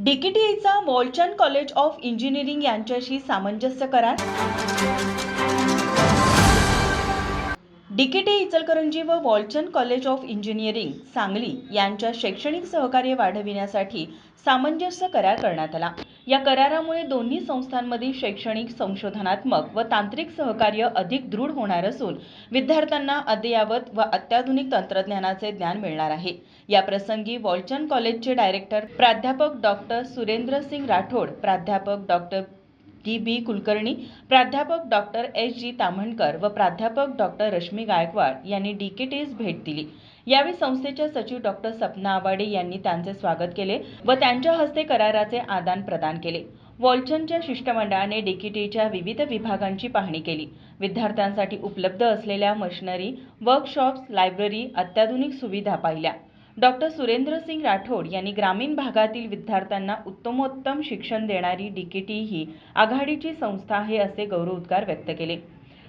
डीकेटीईचा Walchand college of engineering यांच्याशी सामंजस्य करार. डीकेटीई इचलकरंजी व Walchand college of engineering Sangli यांच्या शैक्षणिक सहकार्य वाढविण्यासाठी सामंजस्य करार करण्यात आला. या करारामुळे दोन्ही संस्थांमधील शैक्षणिक, संशोधनात्मक व तांत्रिक सहकार्य अधिक दृढ होणार असून विद्यार्थ्यांना अद्ययावत व अत्याधुनिक तंत्रज्ञानाचे ज्ञान मिळणार आहे. या प्रसंगी वॉलचंद कॉलेजचे डायरेक्टर प्राध्यापक डॉक्टर सुरेंद्र सिंग राठोड, प्राध्यापक डॉक्टर डी.बी. कुलकर्णी, प्राध्यापक डॉक्टर एस.जी. ताम्हणकर व प्राध्यापक डॉक्टर रश्मी गायकवाड यांनी डीकेटीईस भेट दिली. यावेळी संस्थेच्या सचिव डॉक्टर सपना आवाडे यांनी त्यांचे स्वागत केले व त्यांच्या हस्ते कराराचे आदान प्रदान केले. वॉलचंदच्या शिष्टमंडळाने डीकेटीईच्या विविध विभागांची पाहणी केली. विद्यार्थ्यांसाठी उपलब्ध असलेल्या मशिनरी, वर्कशॉप्स, लायब्ररी, अत्याधुनिक सुविधा पाहिल्या. डॉक्टर सुरेंद्र सिंग राठोड यांनी ग्रामीण भागातील विद्यार्थ्यांना उत्तमोत्तम शिक्षण देणारी डीकेटीई ही आघाडीची संस्था आहे असे गौरवोद्गार व्यक्त केले.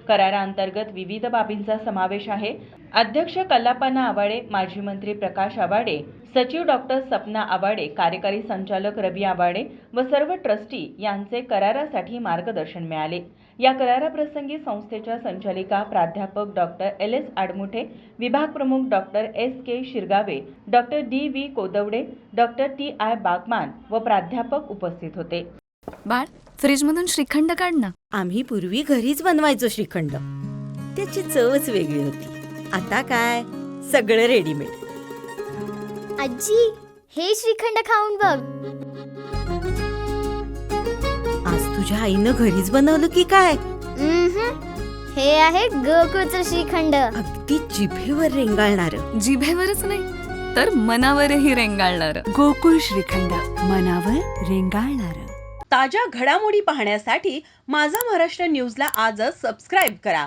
कराराअंतर्गत विविध बाबींचा समावेश आहे. अध्यक्ष कल्लापना आवाडे, माजी मंत्री प्रकाश आवाडे, सचिव डॉक्टर सपना आवाडे, कार्यकारी संचालक रवी आवाडे व सर्व ट्रस्टी यांचे करारासाठी मार्गदर्शन मिळाले. या कराराप्रसंगी संस्थेच्या संचालिका प्राध्यापक डॉक्टर एल.एस. आडमुठे, विभाग प्रमुख doctor S K. Shirgave, doctor DV. Kodavade, doctor टी.आय. बागमान व प्राध्यापक उपस्थित होते. बाळ, फ्रीजमधून श्रीखंड काढ ना. आम्ही पूर्वी घरीच बनवायचो श्रीखंड. त्याची चवच वेगळी होती. आता काय सगळं रेडीमेड. आजी, हे श्रीखंड खाऊन बघ. आज तुझ्या आईनं घरीच बनवलं की काय? हे आहे गोकुळचं श्रीखंड. अगदी जिभेवर रेंगाळणार. जिभेवरच नाही तर मनावरही रेंगाळणार. गोकुळ श्रीखंड, मनावर रेंगाळणार. ताज्या घडामोडी पाहण्यासाठी माझा महाराष्ट्र न्यूजला आजच सबस्क्राईब करा.